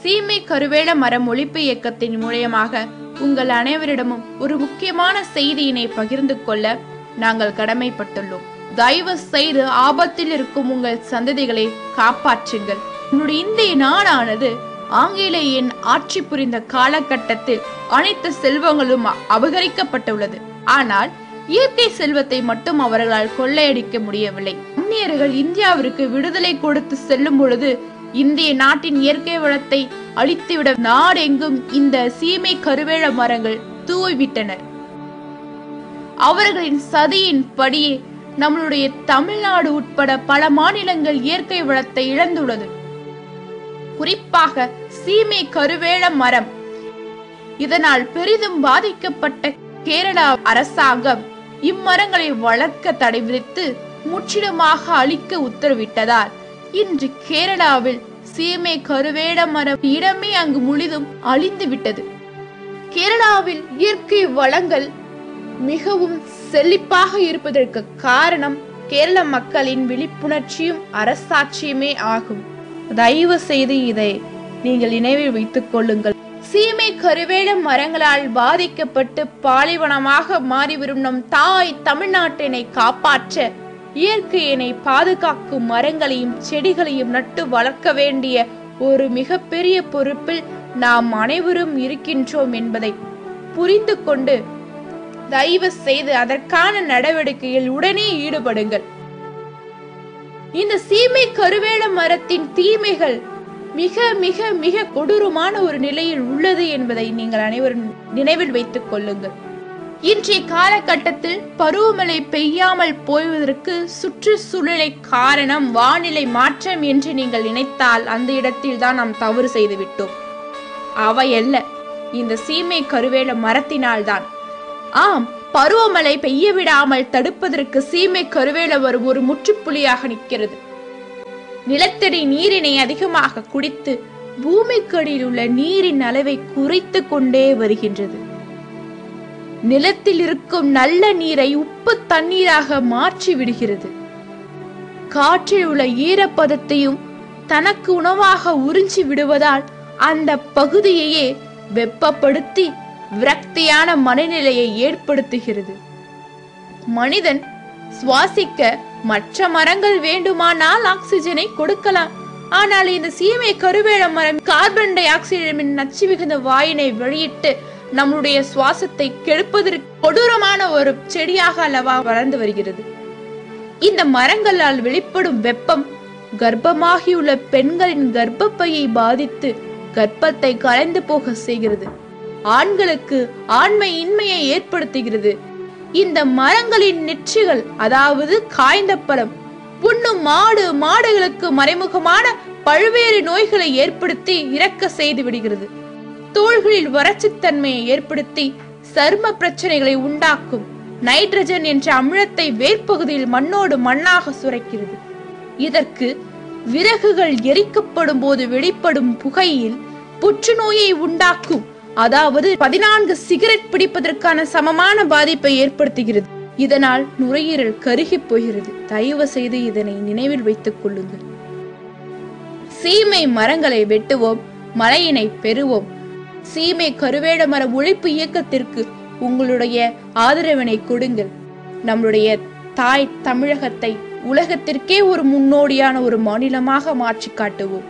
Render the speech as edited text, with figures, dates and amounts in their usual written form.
சீமை கருவேல மரம் ஒழிப்பு இயக்கத்தின் மூலமாக உங்கள் அனைவரிடமும் ஒரு முக்கியமான செய்தியினை பகிர்ந்து கொள்ள நாங்கள் கடமைப்பட்டுள்ளோம். தயவு செய்து ஆபத்தில் இருக்கும் உங்கள் சந்ததிகளை காப்பாற்றுங்கள். உங்களுடைய இந்திய நாடானது ஆங்கிலேயன் ஆட்சி புரிந்த காலகட்டத்தில் அனைத்து செல்வங்களும் அபகரிக்கப்பட்டுள்ளது. ஆனால் இயற்கை செல்வத்தை மட்டும் அவர்களால் கொள்ளையடிக்க முடியவில்லை. அந்நியர்கள் இந்தியாவிற்கு விடுதலை கொடுத்து செல்லும் பொழுது இந்திய நாட்டின் இயற்கை வளத்தை அழித்துவிட நாடெங்கும் இந்த சீமை கருவேல மரங்கள் தூவிவிட்டனர். அவர்களின் சதியின் படியே நம்மளுடைய தமிழ்நாடு உட்பட பல மாநிலங்கள் இயற்கை வளத்தை இழந்துள்ளது. குறிப்பாக சீமை கருவேல மரம். இதனால் பெரிதும் பாதிக்கப்பட்ட கேரள அரசாங்கம் இம்மரங்களை வளர்க்க தடை விதித்து முற்றிலுமாக அழிக்க உத்தரவிட்டதால் இன்று கேரளாவில் சீமை கருவேல மரம் இடமே அங்கு முழுதும் அழிந்து விட்டது. கேரளாவில் இயற்கை வளங்கள் மிகவும் செழிப்பாக இருப்பதற்கு காரணம் கேரள மக்களின் விழிப்புணர்ச்சியும் அரசாட்சியுமே ஆகும். தயவு செய்து இதை நீங்கள் நினைவில் வைத்துக் கொள்ளுங்கள். சீமை கருவேல மரங்களால் பாதிக்கப்பட்டு பாலைவனமாக மாறிவரும் நம் தாய் தமிழ்நாட்டினை காப்பாற்ற இயற்கையினை பாதுகாக்கும் மரங்களையும் செடிகளையும் நட்டு வளர்க்க வேண்டிய ஒரு மிகப்பெரிய பொறுப்பில் நாம் அனைவரும் இருக்கின்றோம் என்பதை புரிந்து கொண்டு தயவு செய்து அதற்கான நடவடிக்கையில் உடனே ஈடுபடுங்கள். இந்த சீமை கருவேல மரத்தின் தீமைகள் மிக மிக மிக கொடூரமான ஒரு நிலையில் உள்ளது என்பதை நீங்கள் அனைவரும் நினைவில் வைத்துக் கொள்ளுங்கள். இன்றைய காலகட்டத்தில் பருவமழை பெய்யாமல் போவதற்கு சுற்றுச்சூழலை காரணம் வானிலை மாற்றம் என்று நீங்கள் நினைத்தால் அந்த இடத்தில் தான் நாம் தவறு செய்து விட்டோம். அவையல்ல, இந்த சீமை கருவேல மரத்தினால்தான். ஆம், பருவமழை பெய்ய விடாமல் தடுப்பதற்கு சீமை கருவேல மரம் ஒரு முற்றுப்புள்ளியாக நிற்கிறது. நிலத்தடி நீரினை அதிகமாக குடித்து பூமிக்கடியில் உள்ள நீரின் அளவை குறைத்து கொண்டே வருகின்றது. நிலத்தில் இருக்கும் நல்ல நீரை உப்பு தண்ணீராக மாற்றி விடுகிறது. காற்றில் உள்ள ஈரப்பதத்தையும் தனக்கு உணவாக உறிஞ்சி விடுவதால் அந்த பகுதியையே வெப்பப்படுத்தி விரக்தியான மனநிலையை ஏற்படுத்துகிறது. மனிதன் சுவாசிக்க மற்ற மரங்கள் வேண்டுமானால் ஆக்சிஜனை கொடுக்கலாம். ஆனால் இந்த சீமை கருவேல மரம் கார்பன் டை ஆக்சைடின் நச்சு மிகுந்த வாயினை வெளியிட்டு நம்முடைய சுவாசத்தை கெடுப்பதற்கு கொடூரமான ஒரு செடியாக அல்லவா வளர்ந்து வருகிறது. இந்த மரங்களால் வெளிப்படும் வெப்பம் கர்ப்பமாகியுள்ள பெண்களின் கர்ப்பப்பையை பாதித்து கர்ப்பத்தை கலைந்து போக செய்கிறது. ஆண்களுக்கு ஆண்மை இன்மையை ஏற்படுத்துகிறது. இந்த மரங்களின் நெற்றிகள், அதாவது காய்ந்த பழம், புண்ணும் மாடுகளுக்கு மறைமுகமான பல்வேறு நோய்களை ஏற்படுத்தி இறக்க செய்து விடுகிறது. தோள்களில் வறட்சித்தன்மையை ஏற்படுத்தி சரும பிரச்சனைகளை உண்டாக்கும். நைட்ரஜன் என்ற அமிலத்தை வேர்ப்பகுதியில் மண்ணோடு மண்ணாக சுரைக்கிறது. இதற்கு விறகுகள் எரிக்கப்படும் போது வெளிப்படும் புகையில் புற்றுநோயை உண்டாக்கும். அதாவது 14 சிகரெட் பிடிப்பதற்கான சமமான பாதிப்பை ஏற்படுத்துகிறது. இதனால் நுரையீரல் கருகி போகிறது. தயவு செய்து இதனை நினைவில் வைத்துக் கொள்ளுங்கள். சீமை மரங்களை வெட்டுவோம், மழையினை பெறுவோம். சீமை கருவேல மரம் ஒழிப்பு இயக்கத்திற்கு உங்களுடைய ஆதரவினை கொடுங்கள். நம்முடைய தாய் தமிழகத்தை உலகத்திற்கே ஒரு முன்னோடியான ஒரு மாநிலமாக மாற்றி காட்டுவோம்.